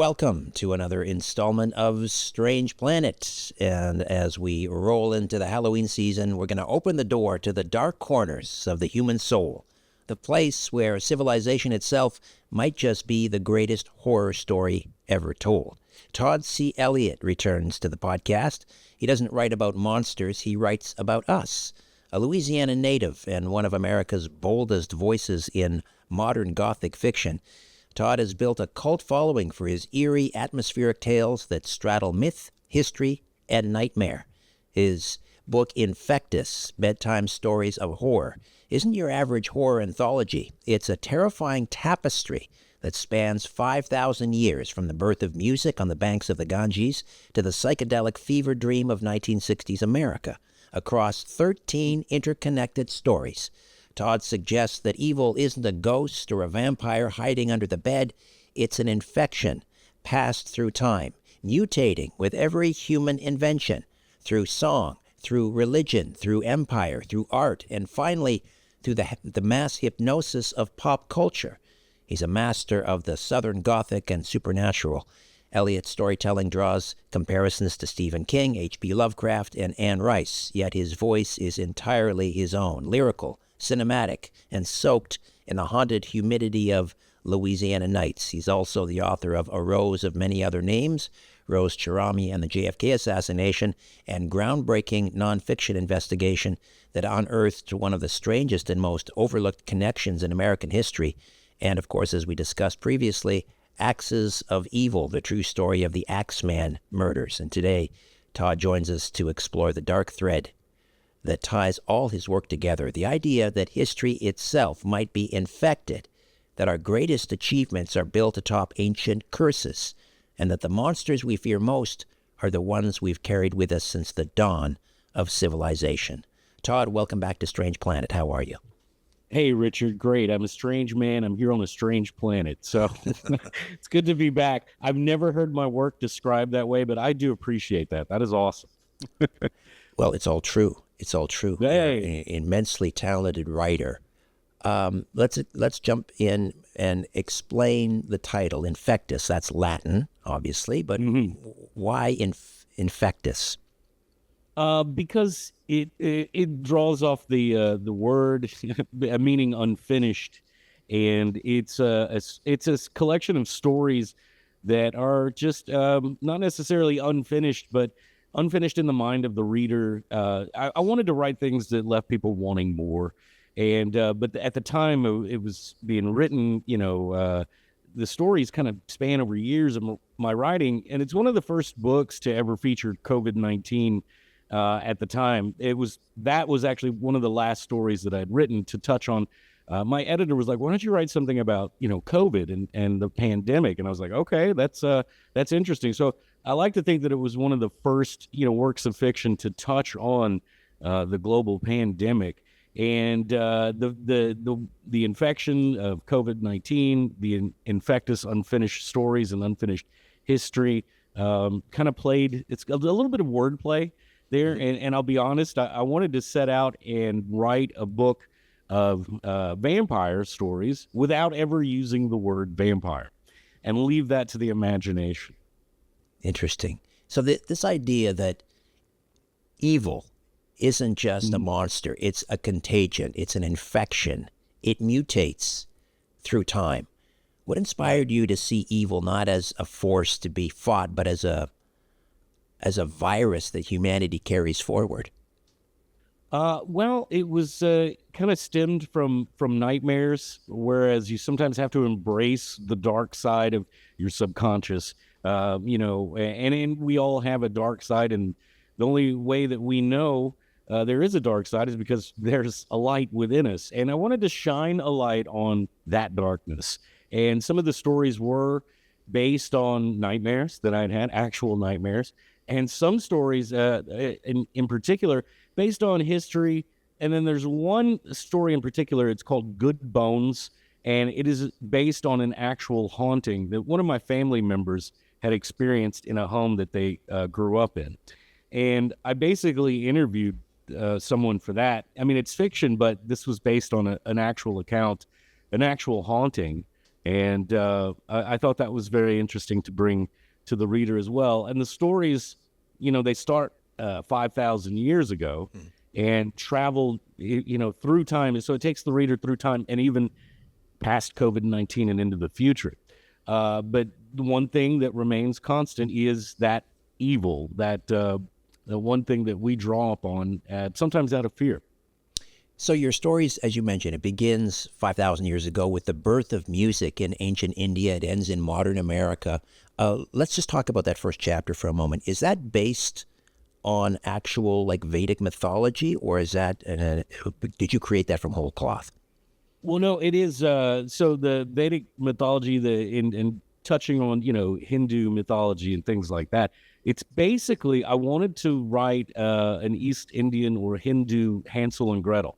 Welcome to another installment of Strange Planet. And as we roll into the Halloween season, we're going to open the door to the dark corners of the human soul, the place where civilization itself might just be the greatest horror story ever told. Todd C. Elliott returns to the podcast. He doesn't write about monsters, he writes about us. A Louisiana native and one of America's boldest voices in modern gothic fiction, Todd has built a cult following for his eerie, atmospheric tales that straddle myth, history, and nightmare. His book, Infectus, Bedtime Stories of Horror, isn't your average horror anthology. It's a terrifying tapestry that spans 5,000 years, from the birth of music on the banks of the Ganges to the psychedelic fever dream of 1960s America, across 13 interconnected stories. Todd suggests that evil isn't a ghost or a vampire hiding under the bed. It's an infection passed through time, mutating with every human invention, through song, through religion, through empire, through art, and finally through the mass hypnosis of pop culture. He's a master of the Southern Gothic and supernatural. Elliott's storytelling draws comparisons to Stephen King, H.P. Lovecraft, and Anne Rice, yet his voice is entirely his own, lyrical, cinematic, and soaked in the haunted humidity of Louisiana nights. He's also the author of A Rose of Many Other Names, Rose Cherami and the JFK Assassination, and groundbreaking nonfiction investigation that unearthed one of the strangest and most overlooked connections in American history. And, of course, as we discussed previously, Axes of Evil, the true story of the Axeman murders. And today, Todd joins us to explore the dark thread that ties all his work together, the idea that history itself might be infected, that our greatest achievements are built atop ancient curses, and that the monsters we fear most are the ones we've carried with us since the dawn of civilization. Todd, welcome back to Strange Planet. How are you? Hey, Richard, great. I'm a strange man. I'm here on a strange planet. So it's good to be back. I've never heard my work described that way, but I do appreciate that. That is awesome. Well, it's all true. It's all true. Hey. You're an immensely talented writer. Let's jump in and explain the title, Infectus. That's Latin, obviously, but why Infectus? Because it draws off the word meaning unfinished, and it's a collection of stories that are just not necessarily unfinished, but unfinished in the mind of the reader. I wanted to write things that left people wanting more, and but at the time it was being written, the stories kind of span over years of my writing, and it's one of the first books to ever feature COVID-19. At the time, that was actually one of the last stories that I'd written to touch on. My editor was like, "Why don't you write something about COVID and the pandemic?" And I was like, "Okay, that's interesting." So I like to think that it was one of the first works of fiction to touch on the global pandemic and the infection of COVID-19, the Infectus unfinished stories and unfinished history. Kind of played. It's a little bit of wordplay there, and I'll be honest, I wanted to set out and write a book of vampire stories without ever using the word vampire, and leave that to the imagination. Interesting. So this idea that evil isn't just a monster, it's a contagion, it's an infection, it mutates through time. What inspired you to see evil not as a force to be fought, but as a virus that humanity carries forward? Well, it was kind of stemmed from nightmares, whereas you sometimes have to embrace the dark side of your subconscious, and we all have a dark side, and the only way that we know there is a dark side is because there's a light within us. And I wanted to shine a light on that darkness. And some of the stories were based on nightmares that I'd had, actual nightmares, and some stories in particular based on history. And then there's one story in particular, it's called Good Bones, and it is based on an actual haunting that one of my family members had experienced in a home that they grew up in. And I basically interviewed someone for that. I mean, it's fiction, but this was based on an actual account, an actual haunting And I thought that was very interesting to bring to the reader as well. And the stories, they start 5,000 years ago and travel, through time. And so it takes the reader through time and even past COVID-19 and into the future. But the one thing that remains constant is that evil, that the one thing that we draw upon, sometimes out of fear. So your stories, as you mentioned, it begins 5,000 years ago with the birth of music in ancient India. It ends in modern America. Let's just talk about that first chapter for a moment. Is that based on actual like Vedic mythology, or is that did you create that from whole cloth? Well, no, it is. So the Vedic mythology, in touching on Hindu mythology and things like that. It's basically I wanted to write an East Indian or Hindu Hansel and Gretel.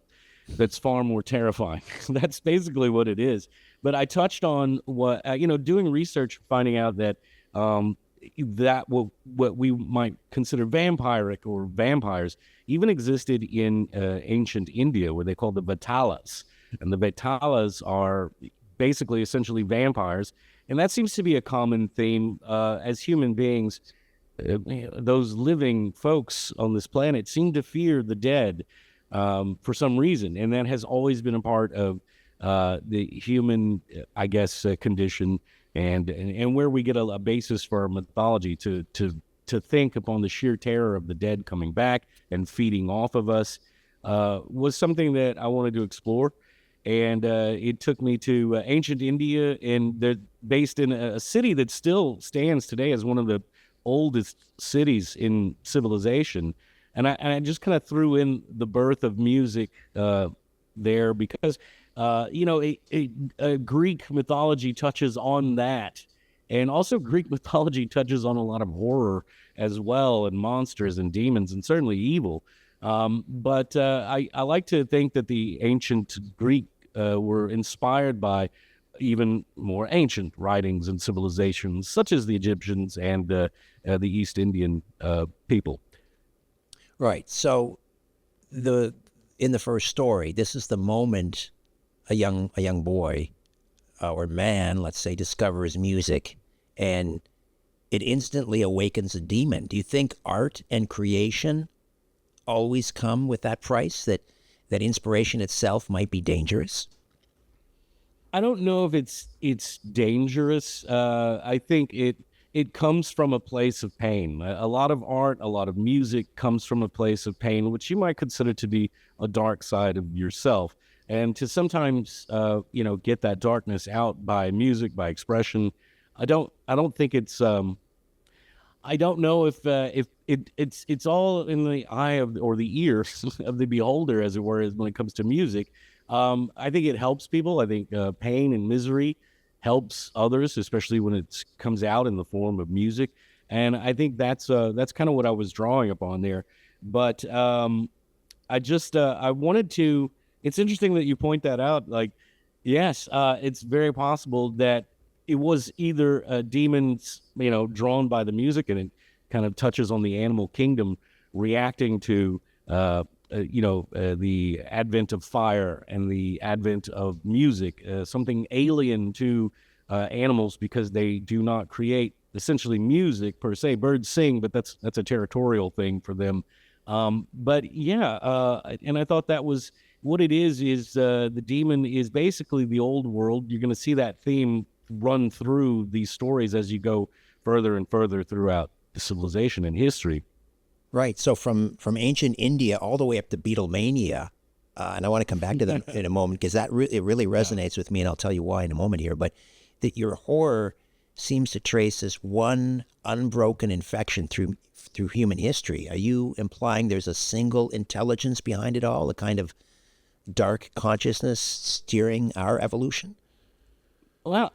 That's far more terrifying. That's basically what it is. But I touched on what doing research, finding out that what we might consider vampiric or vampires even existed in ancient India, where they called the Vatalas. And the Vatalas are basically essentially vampires. And that seems to be a common theme as human beings. Those living folks on this planet seem to fear the dead for some reason. And that has always been a part of the human, I guess, condition and where we get a basis for our mythology to think upon the sheer terror of the dead coming back and feeding off of us was something that I wanted to explore. And it took me to ancient India, and they're based in a city that still stands today as one of the oldest cities in civilization. And I just kind of threw in the birth of music there because, Greek mythology touches on that. And also Greek mythology touches on a lot of horror as well, and monsters and demons and certainly evil. But I like to think that the ancient Greek were inspired by even more ancient writings and civilizations, such as the Egyptians and the East Indian people. Right. So in the first story, this is the moment a young boy or man, let's say, discovers music, and it instantly awakens a demon. Do you think art and creation always come with that price, that inspiration itself might be dangerous? I don't know if it's dangerous. I think it comes from a place of pain. A lot of art, a lot of music comes from a place of pain, which you might consider to be a dark side of yourself. And to sometimes, get that darkness out by music, by expression. I don't think it's. I don't know if it's all in the eye of or the ear of the beholder, as it were, when it comes to music. I think it helps people. I think pain and misery helps others, especially when it comes out in the form of music. And I think that's kind of what I was drawing upon there. But I wanted to. It's interesting that you point that out. Like, yes, it's very possible that it was either demons, drawn by the music, and it kind of touches on the animal kingdom, reacting to the advent of fire and the advent of music, something alien to animals because they do not create essentially music per se. Birds sing, but that's a territorial thing for them. But yeah, and I thought that was what it is the demon is basically the old world. You're going to see that theme run through these stories as you go further and further throughout the civilization and history. Right. So from ancient India all the way up to Beatlemania, and I want to come back to that in a moment because it really resonates with me, and I'll tell you why in a moment here. But that your horror seems to trace this one unbroken infection through human history. Are you implying there's a single intelligence behind it all, a kind of dark consciousness steering our evolution? Well,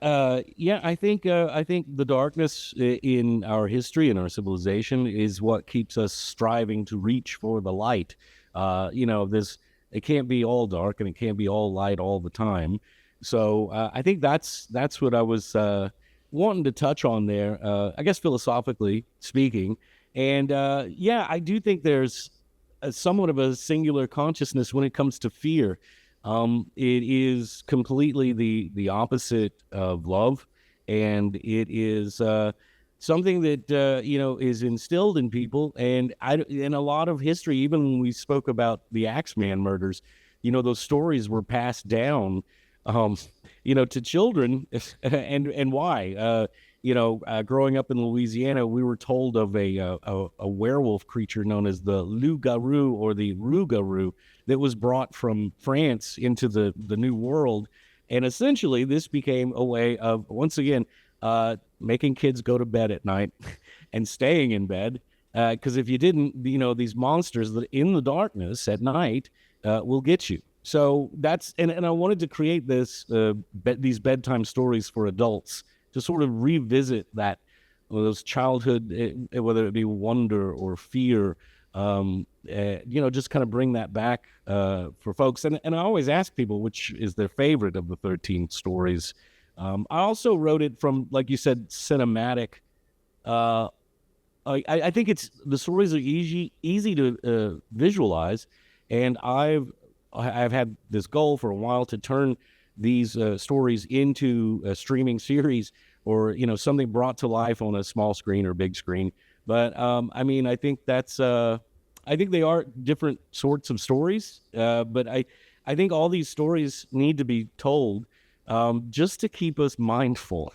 yeah, I think the darkness in our history and our civilization is what keeps us striving to reach for the light. This it can't be all dark and it can't be all light all the time. So I think that's what I was wanting to touch on there. I guess philosophically speaking, and yeah, I do think there's somewhat of a singular consciousness when it comes to fear. It is completely the opposite of love, and it is something that is instilled in people. And in a lot of history, even when we spoke about the Axeman murders, those stories were passed down, um, to children, and why? Growing up in Louisiana, we were told of a werewolf creature known as the loup-garou or the rougarou that was brought from France into the New World. And essentially, this became a way of, once again, making kids go to bed at night and staying in bed. Because if you didn't, these monsters that in the darkness at night will get you. So that's, and I wanted to create these bedtime stories for adults to sort of revisit those childhood, whether it be wonder or fear, just kind of bring that back for folks. And I always ask people which is their favorite of the 13 stories. I also wrote it from, like you said, cinematic. I think the stories are easy to visualize, and I've had this goal for a while to turn these stories into a streaming series, or something brought to life on a small screen or big screen. But I think I think they are different sorts of stories, but I think all these stories need to be told just to keep us mindful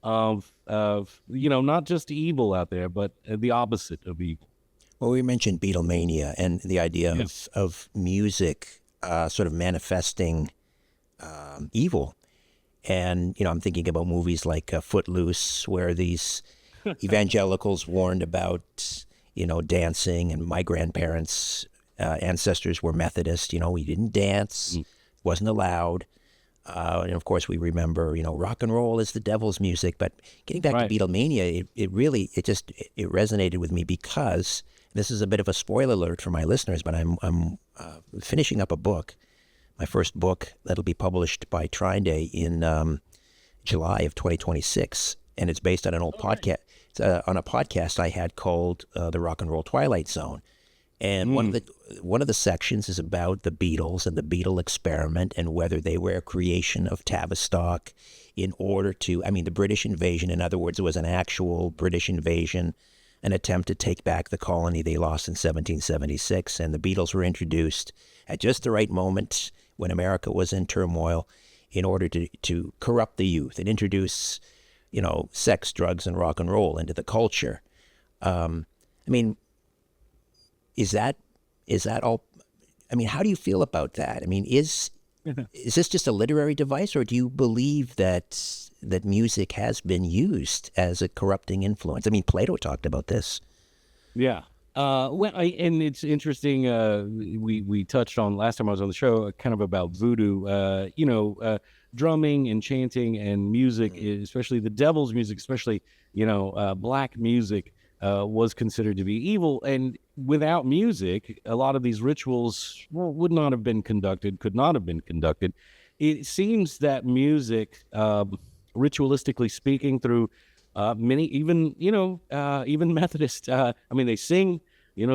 of not just evil out there, but the opposite of evil. Well, we mentioned Beatlemania and the idea of music sort of manifesting evil. And, I'm thinking about movies like Footloose, where these evangelicals warned about, dancing. And my grandparents' ancestors were Methodist. We didn't dance, wasn't allowed. And of course, we remember, rock and roll is the devil's music. But getting back to Beatlemania, it really resonated with me, because this is a bit of a spoiler alert for my listeners, but I'm finishing up a book, my first book that'll be published by Trine in July of 2026, and it's based on an old podcast. It's on a podcast I had called The Rock and Roll Twilight Zone. And one of the sections is about the Beatles and the Beatle experiment, and whether they were a creation of Tavistock in order to, the British invasion. In other words, it was an actual British invasion, an attempt to take back the colony they lost in 1776. And the Beatles were introduced at just the right moment when America was in turmoil, in order to corrupt the youth and introduce, sex, drugs, and rock and roll into the culture. Is that all? How do you feel about that? Is this just a literary device, or do you believe that music has been used as a corrupting influence? Plato talked about this. Yeah. And it's interesting. We touched on last time I was on the show, kind of about voodoo. Drumming and chanting and music, especially the devil's music, especially black music, was considered to be evil. And without music, a lot of these rituals would not have been conducted, could not have been conducted. It seems that music, ritualistically speaking, through many, even Methodist, they sing,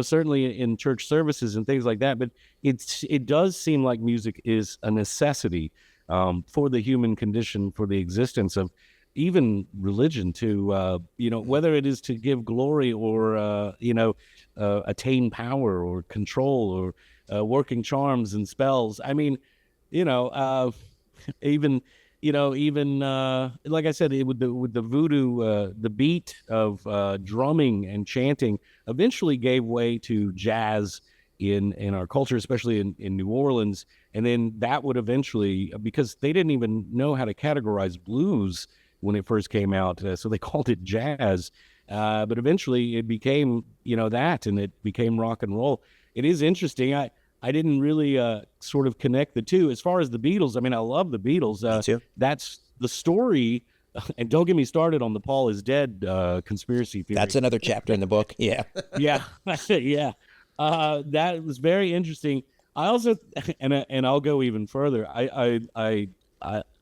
certainly in church services and things like that, but it does seem like music is a necessity for the human condition, for the existence of even religion, to whether it is to give glory or attain power or control or working charms and spells. Even like I said, with the voodoo, the beat of drumming and chanting eventually gave way to jazz in our culture, especially in New Orleans. And then that would eventually, because they didn't even know how to categorize blues when it first came out, so they called it jazz. But eventually it became, that, and it became rock and roll. It is interesting. I didn't really sort of connect the two. As far as the Beatles, I love the Beatles. Me too. That's the story. And don't get me started on the Paul is dead conspiracy theory. That's another chapter in the book. Yeah. Yeah. Yeah. That was very interesting. I also, and I'll go even further.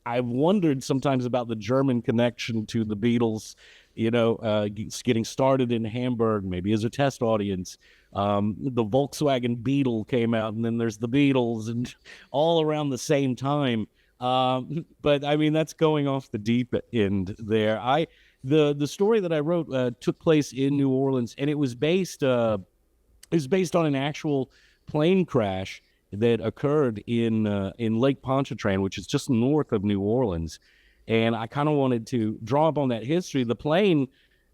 I wondered sometimes about the German connection to the Beatles, getting started in Hamburg, maybe as a test audience. The Volkswagen Beetle came out, and then there's the Beatles, and all around the same time. But I mean, that's going off the deep end there. The story that I wrote took place in New Orleans, and it was based on an actual plane crash that occurred in Lake Pontchartrain, which is just north of New Orleans. And I kind of wanted to draw up on that history. The plane,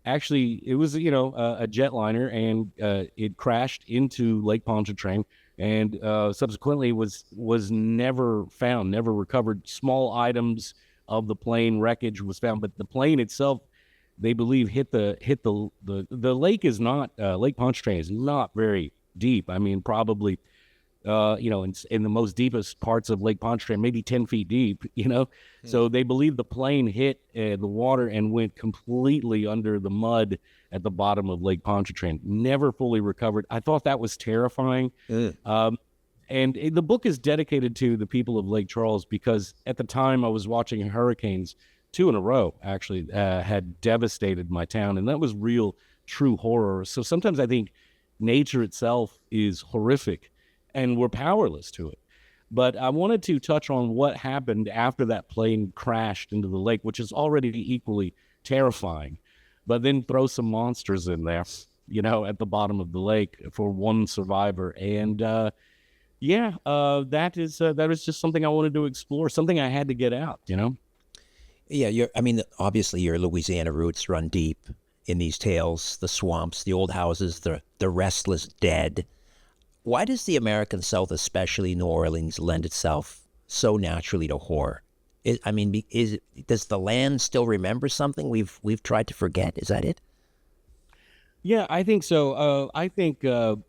actually, it was a jetliner, and it crashed into Lake Pontchartrain, and subsequently was never found, never recovered. Small items of the plane wreckage was found, but the plane itself, they believe, hit the lake. Is not Lake Pontchartrain is not very deep. I mean, probably in the most deepest parts of Lake Pontchartrain, maybe 10 feet deep, So they believe the plane hit the water and went completely under the mud at the bottom of Lake Pontchartrain. Never fully recovered. I thought that was terrifying. And the book is dedicated to the people of Lake Charles, because at the time I was watching hurricanes, 2 in a row, actually, had devastated my town. And that was real, true horror. So sometimes I think nature itself is horrific, and we're powerless to it. But I wanted to touch on what happened after that plane crashed into the lake, which is already equally terrifying. But then throw some monsters in there, at the bottom of the lake for one survivor. And that is just something I wanted to explore, something I had to get out, Yeah, obviously your Louisiana roots run deep in these tales, the swamps, the old houses, the restless dead. Why does the American South, especially New Orleans, lend itself so naturally to horror? Does the land still remember something we've tried to forget? Is that it? Yeah, I think so. I think, and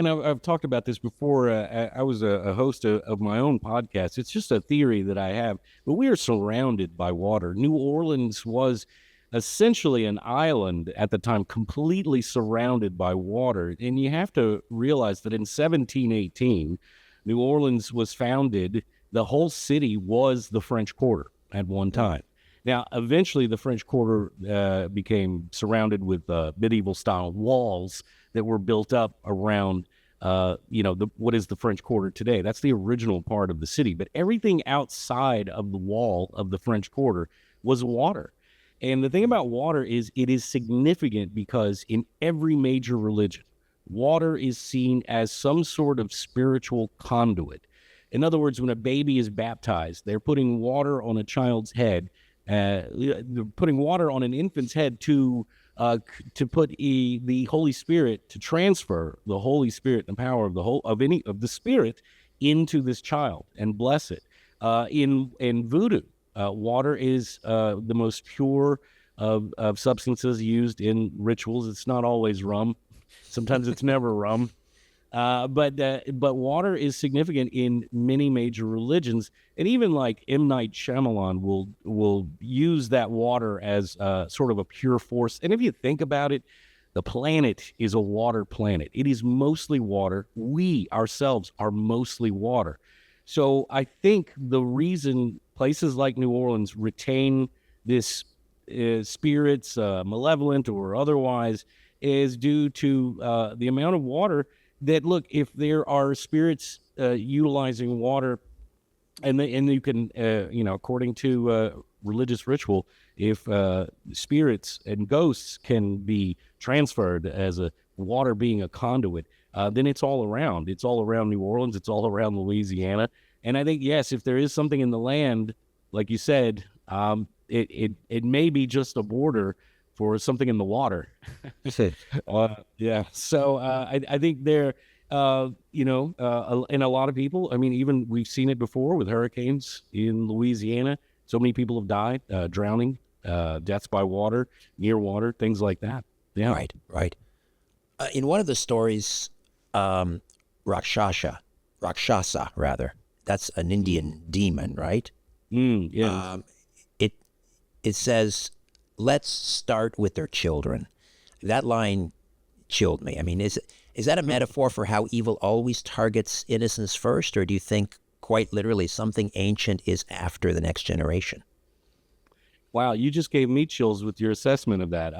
I've talked about this before. I was a host of my own podcast. It's just a theory that I have, but we are surrounded by water. New Orleans was essentially an island at the time, completely surrounded by water. And you have to realize that in 1718, New Orleans was founded. The whole city was the French Quarter at one time. Now, eventually, the French Quarter became surrounded with medieval-style walls that were built up around, what is the French Quarter today. That's the original part of the city. But everything outside of the wall of the French Quarter was water. And the thing about water is it is significant because in every major religion, water is seen as some sort of spiritual conduit. In other words, when a baby is baptized, they're putting water on a child's head. They're putting water on an infant's head to put the Holy Spirit, to transfer the Holy Spirit, the power of the Spirit into this child and bless it. In voodoo, water is the most pure of substances used in rituals. It's not always rum. Sometimes it's never rum. But water is significant in many major religions, and even like M. Night Shyamalan will use that water as sort of a pure force. And if you think about it, the planet is a water planet. It is mostly water. We ourselves are mostly water. So I think the reason places like New Orleans retain this spirits, malevolent or otherwise, is due to the amount of water that, look, if there are spirits utilizing water, and you can, according to religious ritual, if spirits and ghosts can be transferred as a water being a conduit, then it's all around. It's all around New Orleans. It's all around Louisiana. And I think, yes, if there is something in the land, like you said, it may be just a border for something in the water. Yeah. So I think there, and a lot of people, I mean, even we've seen it before with hurricanes in Louisiana. So many people have died, drowning, deaths by water, near water, things like that. Yeah. Right. In one of the stories, Rakshasa, rather, that's an Indian demon, right? Yeah. It says, "Let's start with their children." That line chilled me. I mean, is that a metaphor for how evil always targets innocence first, or do you think quite literally something ancient is after the next generation? Wow, you just gave me chills with your assessment of that.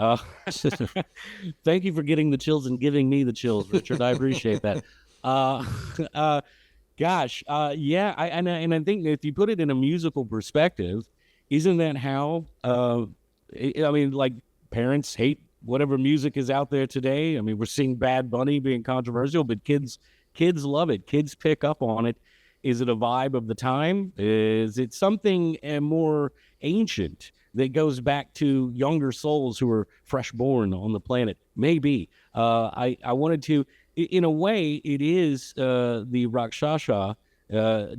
Thank you for getting the chills and giving me the chills, Richard. I appreciate that. Uh, uh, Gosh, yeah, and I think if you put it in a musical perspective, isn't that how? I mean, like parents hate whatever music is out there today. I mean, we're seeing Bad Bunny being controversial, but kids love it. Kids pick up on it. Is it a vibe of the time? Is it something more ancient that goes back to younger souls who are fresh born on the planet? Maybe. I wanted to in a way, it is the Rakshasa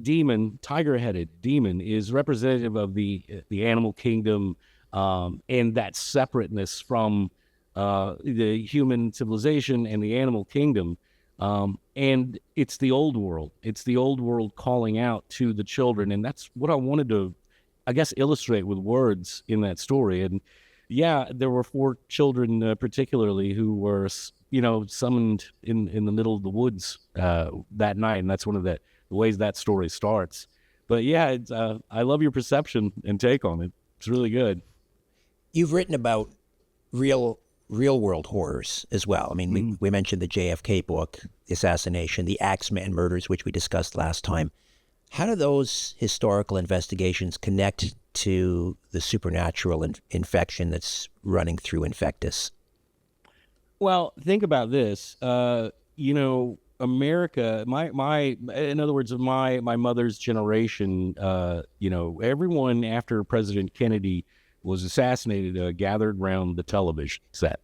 demon, tiger-headed demon, is representative of the animal kingdom and that separateness from the human civilization and the animal kingdom. And it's the old world. It's the old world calling out to the children, and that's what I wanted to, I guess, illustrate with words in that story. And yeah, there were four children particularly who were, summoned in the middle of the woods that night, and that's one of the ways that story starts. But yeah, it's, I love your perception and take on it. It's really good. You've written about real world horrors as well. I mean, we mentioned the JFK book, the assassination, the Axeman murders, which we discussed last time. How do those historical investigations connect to the supernatural infection that's running through Infectus? Well, think about this. America, in other words, my mother's generation, everyone after President Kennedy was assassinated gathered around the television set,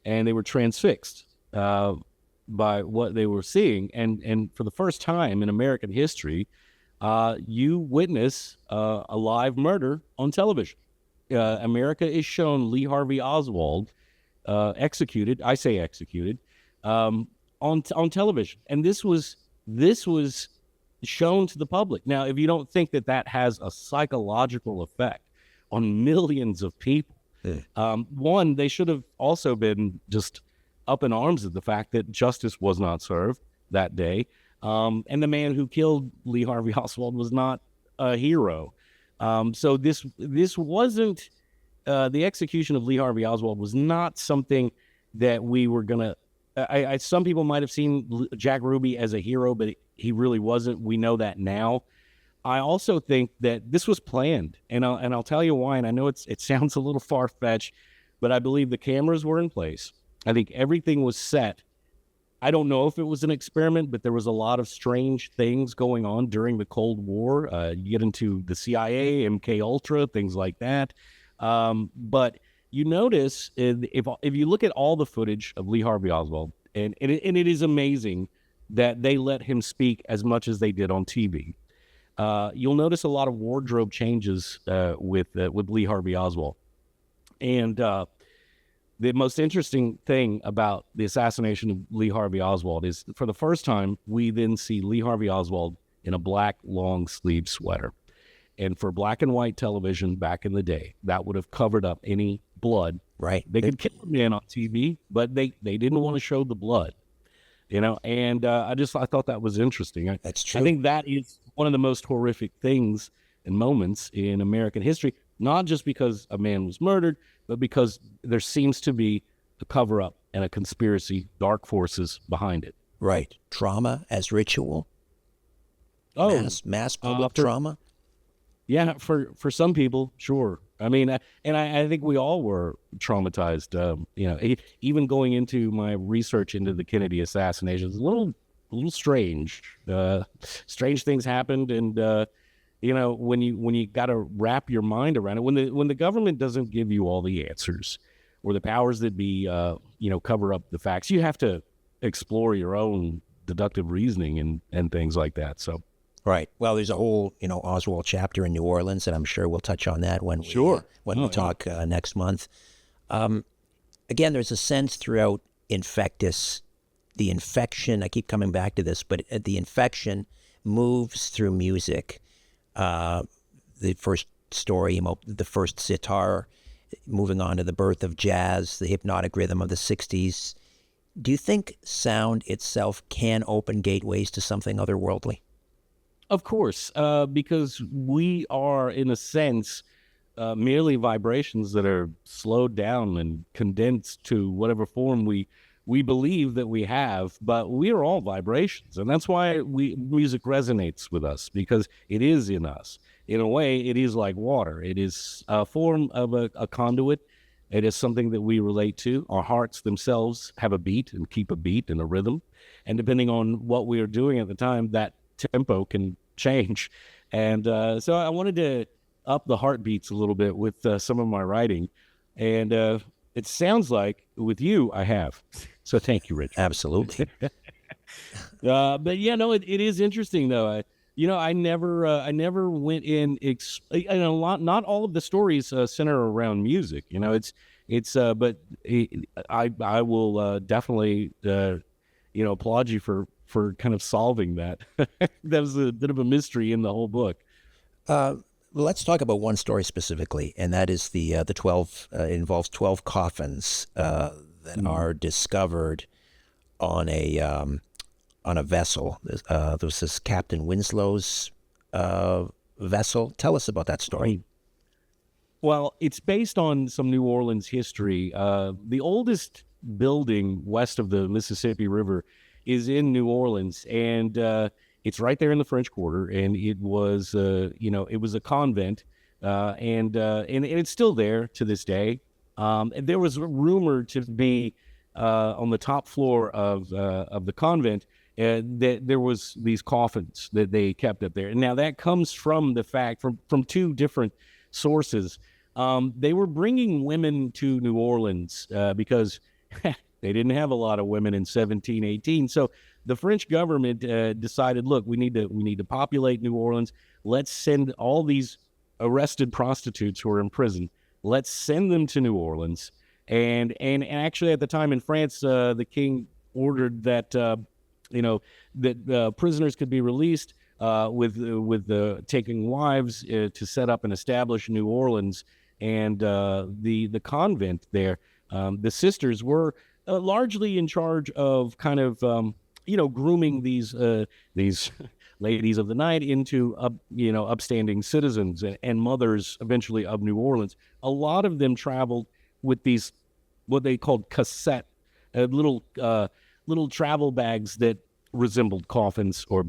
and they were transfixed by what they were seeing. And for the first time in American history, you witness a live murder on television. America is shown Lee Harvey Oswald executed. I say executed on television, and this was shown to the public. Now, if you don't think that has a psychological effect on millions of people, one, they should have also been just up in arms at the fact that justice was not served that day, and the man who killed Lee Harvey Oswald was not a hero. So this wasn't. The execution of Lee Harvey Oswald was not something that we were going to... some people might have seen Jack Ruby as a hero, but he really wasn't. We know that now. I also think that this was planned, and I'll tell you why, and I know it sounds a little far-fetched, but I believe the cameras were in place. I think everything was set. I don't know if it was an experiment, but there was a lot of strange things going on during the Cold War. You get into the CIA, MK Ultra, things like that. But you notice if you look at all the footage of Lee Harvey Oswald, and it is amazing that they let him speak as much as they did on TV. You'll notice a lot of wardrobe changes with Lee Harvey Oswald. And the most interesting thing about the assassination of Lee Harvey Oswald is, for the first time, we then see Lee Harvey Oswald in a black long sleeve sweater. And for black and white television back in the day, that would have covered up any blood. Right. They could kill a man on TV, but they didn't want to show the blood, and I thought that was interesting. That's true. I think that is one of the most horrific things and moments in American history, not just because a man was murdered, but because there seems to be a cover-up and a conspiracy, dark forces behind it. Right. Trauma as ritual. Oh, mass public trauma. Yeah, for some people, sure. I mean, and I think we all were traumatized. Even going into my research into the Kennedy assassination, it's a little strange. Strange things happened, and when you got to wrap your mind around it, when the government doesn't give you all the answers, or the powers that be, cover up the facts, you have to explore your own deductive reasoning and things like that. So. Right. Well, there's a whole, Oswald chapter in New Orleans, and I'm sure we'll touch on that when we talk next month. Again, there's a sense throughout Infectus, the infection, I keep coming back to this, but the infection moves through music. The first story, the first sitar, moving on to the birth of jazz, the hypnotic rhythm of the 60s. Do you think sound itself can open gateways to something otherworldly? Of course, because we are, in a sense, merely vibrations that are slowed down and condensed to whatever form we believe that we have, but we are all vibrations. And that's why music resonates with us, because it is in us. In a way, it is like water. It is a form of a conduit. It is something that we relate to. Our hearts themselves have a beat and keep a beat and a rhythm. And depending on what we are doing at the time, that tempo can change. And so I wanted to up the heartbeats a little bit with some of my writing. And it sounds like with you, I have. So thank you, Rich. Absolutely. But yeah, no, it is interesting though. I never went in. Not all of the stories center around music. But I will definitely applaud you for kind of solving that. That was a bit of a mystery in the whole book. Let's talk about one story specifically, and that is the 12. It involves 12 coffins that are discovered on a vessel. There was this Captain Winslow's vessel. Tell us about that story. Well, it's based on some New Orleans history. The oldest building west of the Mississippi River is in New Orleans, and it's right there in the French Quarter. And it was, it was a convent, and it's still there to this day. And there was rumored to be on the top floor of the convent that there was these coffins that they kept up there. And now that comes from the fact from two different sources. They were bringing women to New Orleans because they didn't have a lot of women in 1718. So the French government decided, look, we need to populate New Orleans. Let's send all these arrested prostitutes who are in prison. Let's send them to New Orleans. And actually, at the time in France, the king ordered that prisoners could be released with taking wives to set up and establish New Orleans. And the convent there, the sisters were largely in charge of kind of grooming these ladies of the night into upstanding citizens and mothers eventually of New Orleans. A lot of them traveled with these what they called cassette little travel bags that resembled coffins, or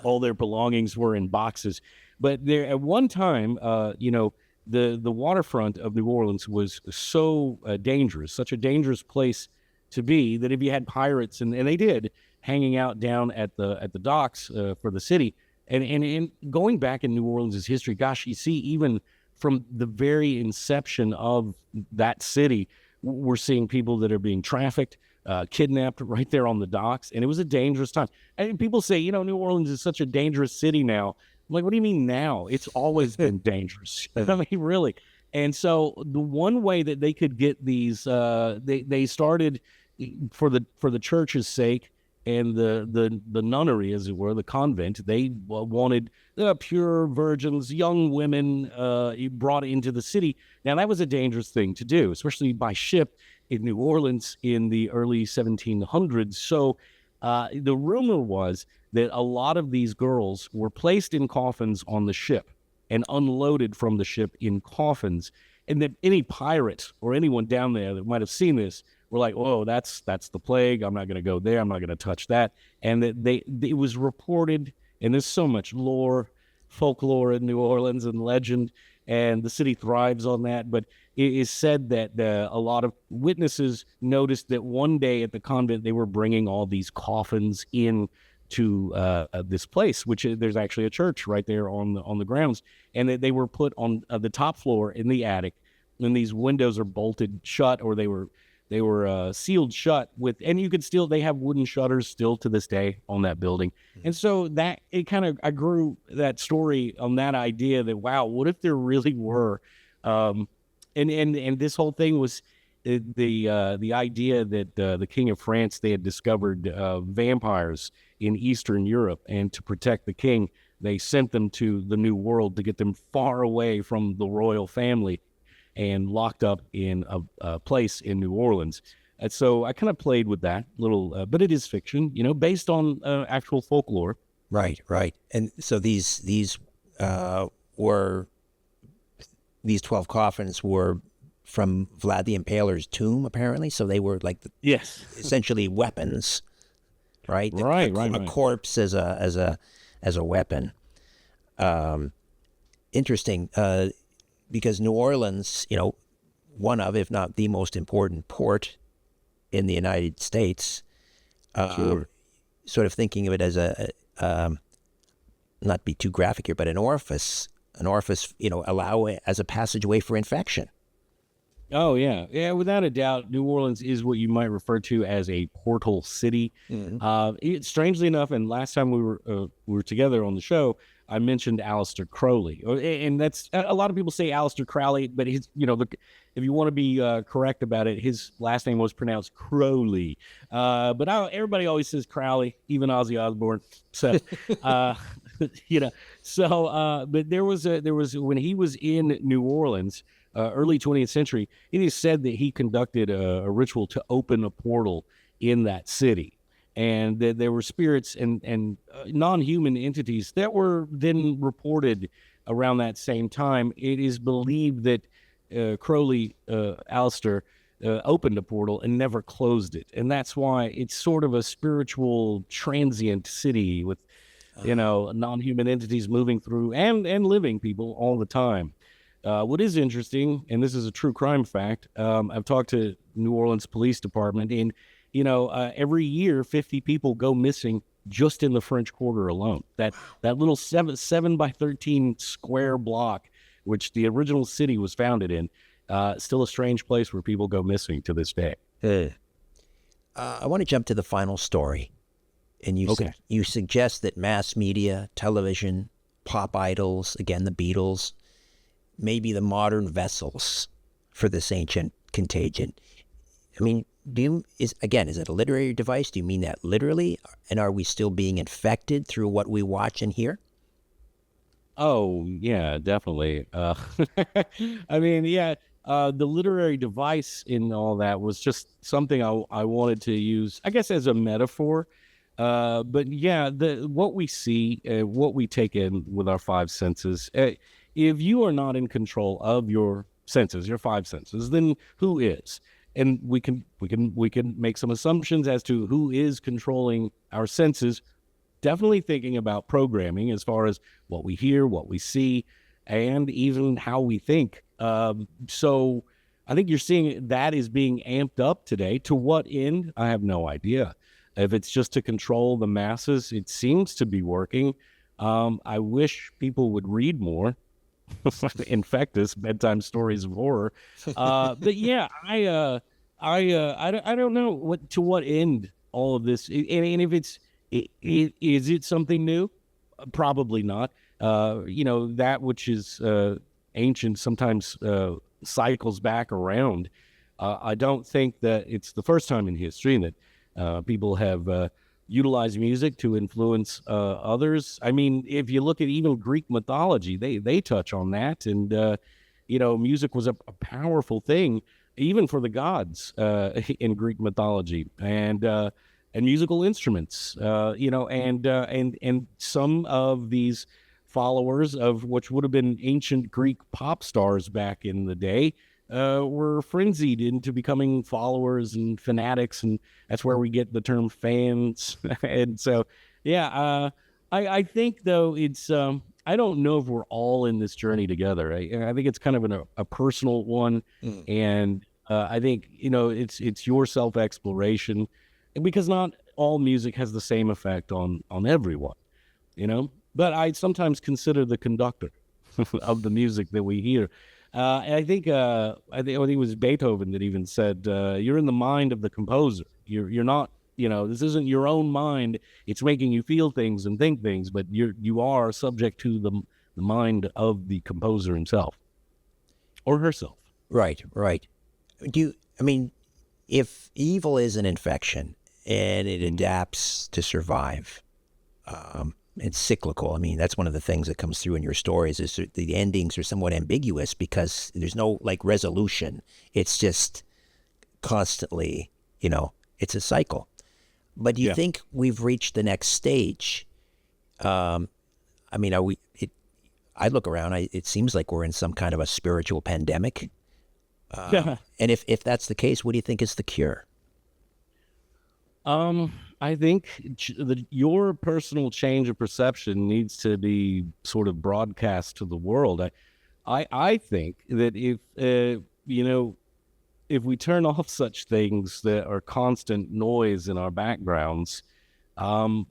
all their belongings were in boxes. But there at one time, the waterfront of New Orleans was so dangerous, such a dangerous place to be, that if you had pirates, and they did, hanging out down at the docks for the city, and going back in New Orleans' history, gosh, you see even from the very inception of that city, we're seeing people that are being trafficked, kidnapped right there on the docks, and it was a dangerous time. And people say, New Orleans is such a dangerous city now. I'm like, what do you mean now? It's always been dangerous. I mean, really. And so the one way that they could get these, they started for the church's sake and the nunnery, as it were, the convent. They wanted pure virgins, young women brought into the city. Now that was a dangerous thing to do, especially by ship in New Orleans in the early 1700s. So the rumor was that a lot of these girls were placed in coffins on the ship and unloaded from the ship in coffins, and that any pirate or anyone down there that might have seen this were like, "Oh, that's the plague. I'm not going to go there. I'm not going to touch that." And that it was reported, and there's so much lore, folklore in New Orleans and legend, and the city thrives on that. But it is said that a lot of witnesses noticed that one day at the convent they were bringing all these coffins in to this place, which there's actually a church right there on the grounds, and that they were put on the top floor in the attic, and these windows are bolted shut, or they were sealed shut with, and you could still, they have wooden shutters still to this day on that building. And so that I grew that story on that idea that, wow, what if there really were, and this whole thing was the idea that the King of France, they had discovered vampires in Eastern Europe, and to protect the king, they sent them to the New World to get them far away from the royal family and locked up in a place in New Orleans. And so I kind of played with that little, but it is fiction, based on actual folklore. Right. And so these were these 12 coffins were from Vlad the Impaler's tomb, apparently. So they were like Yes. essentially weapons, right? Right, right, A right. corpse as a weapon. Interesting, because New Orleans, one of, if not the most important port in the United States, Sure. sort of thinking of it as not be too graphic here, but an orifice, allow as a passageway for infection. Oh yeah, yeah. Without a doubt, New Orleans is what you might refer to as a portal city. Strangely enough, and last time we were together on the show, I mentioned Aleister Crowley, and that's a lot of people say Aleister Crowley, but his, if you want to be correct about it, his last name was pronounced Crowley. Everybody always says Crowley, even Ozzy Osbourne. So, but there was when he was in New Orleans. Early 20th century, it is said that he conducted a ritual to open a portal in that city, and that there were spirits and non-human entities that were then reported around that same time. It is believed that Crowley, Alistair, opened a portal and never closed it, and that's why it's sort of a spiritual transient city with non-human entities moving through and living people all the time. What is interesting, and this is a true crime fact, I've talked to New Orleans Police Department, and every year 50 people go missing just in the French Quarter alone. That little 7 by 13 square block, which the original city was founded in, still a strange place where people go missing to this day. I want to jump to the final story, and you suggest that mass media, television, pop idols, again the Beatles, maybe the modern vessels for this ancient contagion. I mean, is it a literary device? Do you mean that literally? And are we still being infected through what we watch and hear? Oh, yeah, definitely. I mean, yeah, the literary device in all that was just something I wanted to use, I guess, as a metaphor. But yeah, what we see, what we take in with our five senses, if you are not in control of your senses, your five senses, then who is? And we can make some assumptions as to who is controlling our senses. Definitely thinking about programming as far as what we hear, what we see, and even how we think. So I think you're seeing that is being amped up today. To what end? I have no idea. If it's just to control the masses, it seems to be working. I wish people would read more. Infectus, Bedtime Stories of Horror. But yeah, I don't know to what end all of this, and if is it something new? Probably not. That which is ancient sometimes cycles back around. I don't think that it's the first time in history that people have utilized music to influence others. I mean, if you look at even Greek mythology, they touch on that, and music was a powerful thing even for the gods in Greek mythology, and musical instruments, and some of these followers of which would have been ancient Greek pop stars back in the day were frenzied into becoming followers and fanatics, and that's where we get the term fans. And so, yeah, I think though it's I don't know if we're all in this journey together. I think it's kind of a personal one, and I think it's your self exploration, because not all music has the same effect on everyone, But I sometimes consider the conductor of the music that we hear. And I think it was Beethoven that even said, "You're in the mind of the composer. You're not. This isn't your own mind. It's making you feel things and think things, but you are subject to the mind of the composer himself or herself." Right, right. If evil is an infection and it adapts to survive, it's cyclical. I mean, that's one of the things that comes through in your stories is the endings are somewhat ambiguous because there's no resolution. It's just constantly, it's a cycle. But do you think we've reached the next stage? I look around, it seems like we're in some kind of a spiritual pandemic. And if that's the case, what do you think is the cure? I think your personal change of perception needs to be sort of broadcast to the world. I think that if we turn off such things that are constant noise in our backgrounds,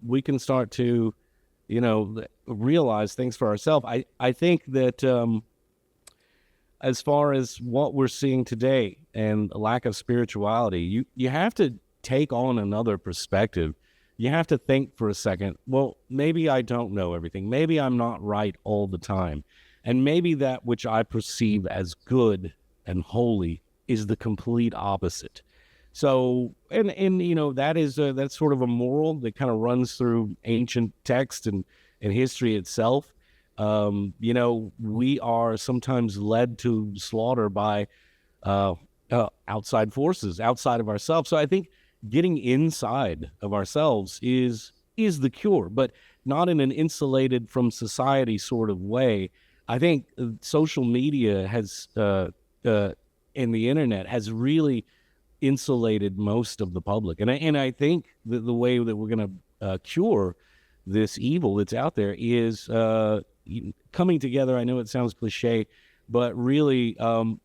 we can start to, realize things for ourselves. I think that as far as what we're seeing today and a lack of spirituality, you have to take on another perspective. You have to think for a second, well, maybe I don't know everything. Maybe I'm not right all the time. And maybe that which I perceive as good and holy is the complete opposite. So, and that's sort of a moral that kind of runs through ancient text and history itself. We are sometimes led to slaughter by outside forces, outside of ourselves. So I think getting inside of ourselves is the cure, but not in an insulated from society sort of way. I think social media has and the internet has really insulated most of the public, and I think that the way that we're going to cure this evil that's out there is coming together. I know it sounds cliche, but really,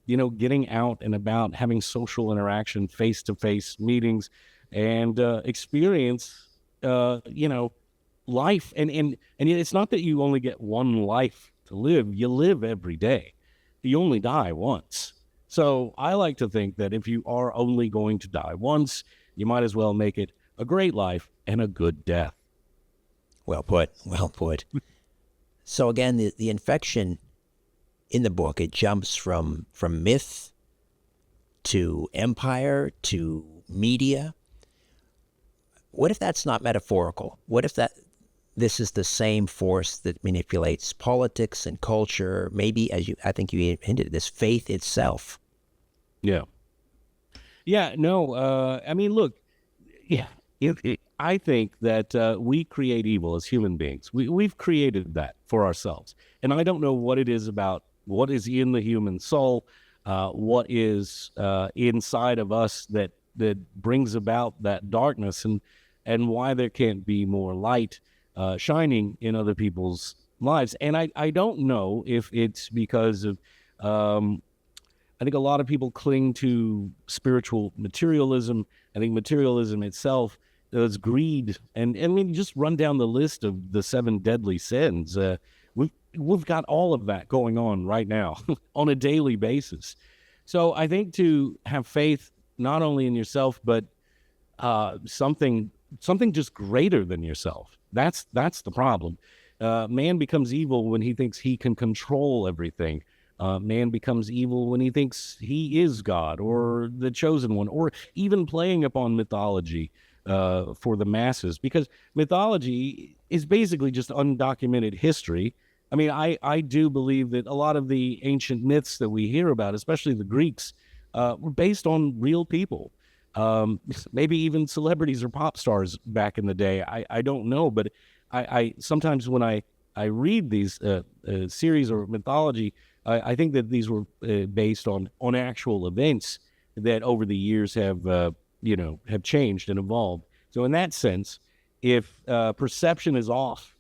getting out and about, having social interaction, face-to-face meetings, and experience, life. And it's not that you only get one life to live. You live every day. You only die once. So I like to think that if you are only going to die once, you might as well make it a great life and a good death. Well put. Well put. So again, the infection in the book, it jumps from myth to empire to media. What if that's not metaphorical? What if this is the same force that manipulates politics and culture? Maybe, I think you hinted at this, faith itself. Yeah. Yeah. No. I mean, look. Yeah. I think that we create evil as human beings. We've created that for ourselves, and I don't know what it is about what is in the human soul, what is inside of us that brings about that darkness, and why there can't be more light shining in other people's lives. And I don't know if it's because of I think a lot of people cling to spiritual materialism. I think materialism itself is greed, and I mean, just run down the list of the 7 deadly sins. We've got all of that going on right now on a daily basis. So I think to have faith not only in yourself, but something just greater than yourself. That's the problem. Man becomes evil when he thinks he can control everything. Man becomes evil when he thinks he is God or the chosen one, or even playing upon mythology for the masses, because mythology is basically just undocumented history. I mean, I do believe that a lot of the ancient myths that we hear about, especially the Greeks, were based on real people. Maybe even celebrities or pop stars back in the day. I don't know, but I sometimes when I read these series or mythology, I think that these were based on actual events that over the years have changed and evolved. So in that sense, if perception is off,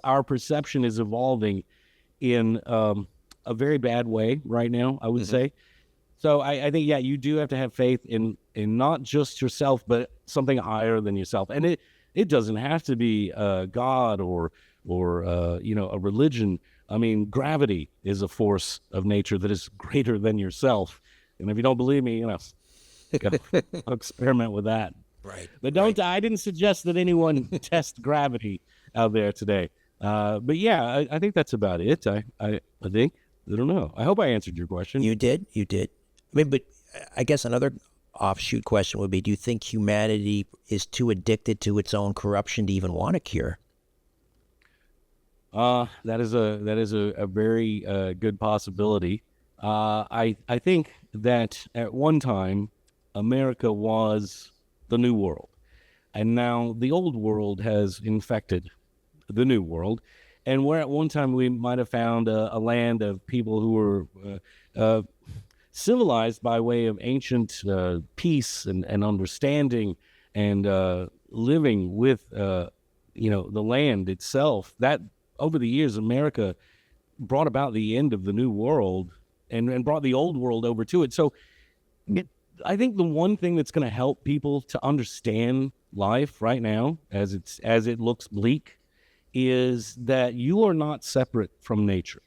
our perception is evolving in a very bad way right now, I would say. So I think, yeah, you do have to have faith in not just yourself, but something higher than yourself. And it doesn't have to be God or a religion. I mean, gravity is a force of nature that is greater than yourself. And if you don't believe me, experiment with that. Right. But don't. Right. I didn't suggest that anyone test gravity out there today. But yeah, I think that's about it. I think. I don't know. I hope I answered your question. You did. I mean, but I guess another offshoot question would be: do you think humanity is too addicted to its own corruption to even want a cure? That is a very good possibility. I think that at one time America was the New World, and now the Old World has infected the New World, and where at one time we might have found a land of people who were civilized by way of ancient peace and understanding and living with the land itself, that over the years America brought about the end of the New World and brought the Old World over to it. So I think the one thing that's going to help people to understand life right now, as it looks bleak, is that you are not separate from nature.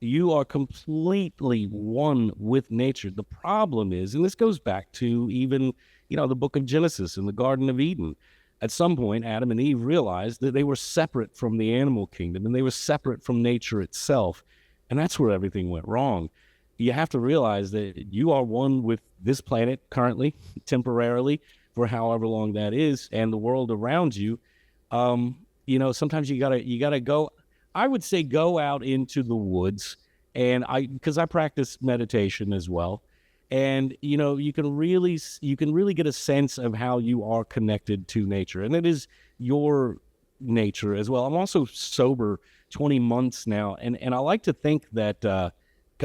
You are completely one with nature. The problem is, and this goes back to even, the book of Genesis in the Garden of Eden. At some point, Adam and Eve realized that they were separate from the animal kingdom and they were separate from nature itself. And that's where everything went wrong. You have to realize that you are one with this planet currently, temporarily, for however long that is, and the world around you. Sometimes you gotta go. I would say go out into the woods, and because I practice meditation as well, and you can really get a sense of how you are connected to nature, and it is your nature as well. I'm also sober 20 months now, and I like to think that.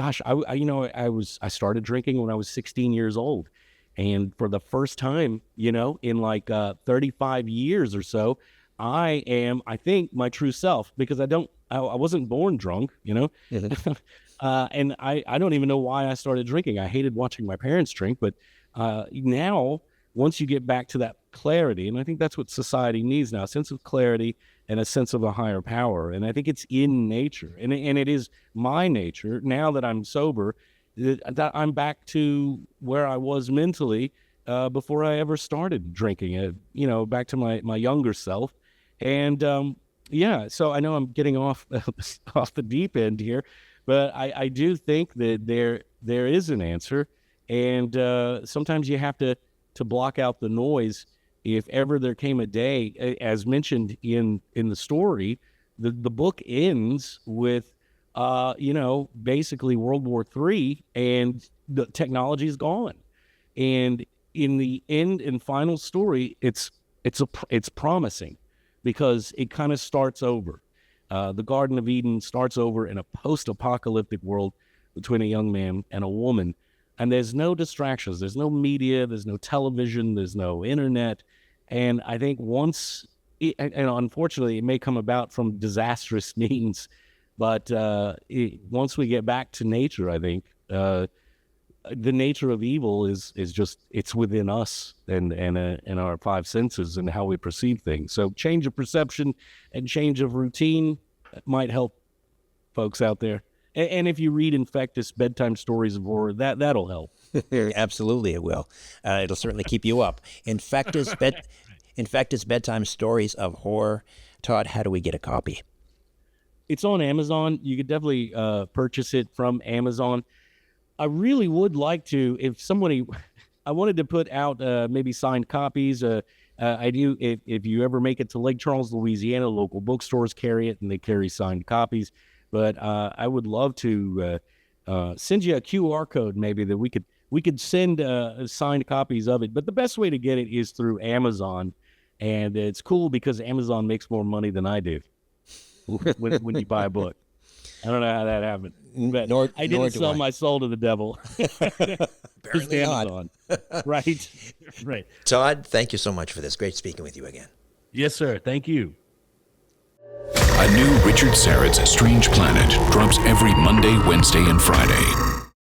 I started drinking when I was 16 years old. And for the first time, in 35 years or so, I am, I think, my true self, because I wasn't born drunk, Mm-hmm. and I don't even know why I started drinking. I hated watching my parents drink, but now, once you get back to that clarity, and I think that's what society needs now, a sense of clarity and a sense of a higher power. And I think it's in nature, and it is my nature now that I'm sober, that I'm back to where I was mentally before I ever started drinking, back to my younger self. And so I know I'm getting off the deep end here, but I do think that there is an answer, and sometimes you have to block out the noise. If ever there came a day, as mentioned in the story, the book ends with basically World War III, and the technology is gone. And in the end and final story, it's promising, because it kind of starts over. The Garden of Eden starts over in a post-apocalyptic world between a young man and a woman. And there's no distractions. There's no media. There's no television. There's no internet. And I think unfortunately, it may come about from disastrous means, but once we get back to nature, I think the nature of evil is just, it's within us and our five senses and how we perceive things. So change of perception and change of routine might help folks out there. And if you read Infectus, Bedtime Stories of Horror, that'll help. Absolutely, it will. It'll certainly keep you up. Infectus, Bedtime Stories of Horror. Todd, how do we get a copy? It's on Amazon. You could definitely purchase it from Amazon. I really would like to, I wanted to put out maybe signed copies. I do, if you ever make it to Lake Charles, Louisiana, local bookstores carry it, and they carry signed copies. But I would love to send you a QR code, maybe, that we could send signed copies of it. But the best way to get it is through Amazon, and it's cool because Amazon makes more money than I do when you buy a book. I don't know how that happened, but I didn't sell my soul to the devil. Apparently Amazon. Right. Todd, thank you so much for this. Great speaking with you again. Yes, sir. Thank you. A new Richard Syrett's Strange Planet drops every Monday, Wednesday, and Friday.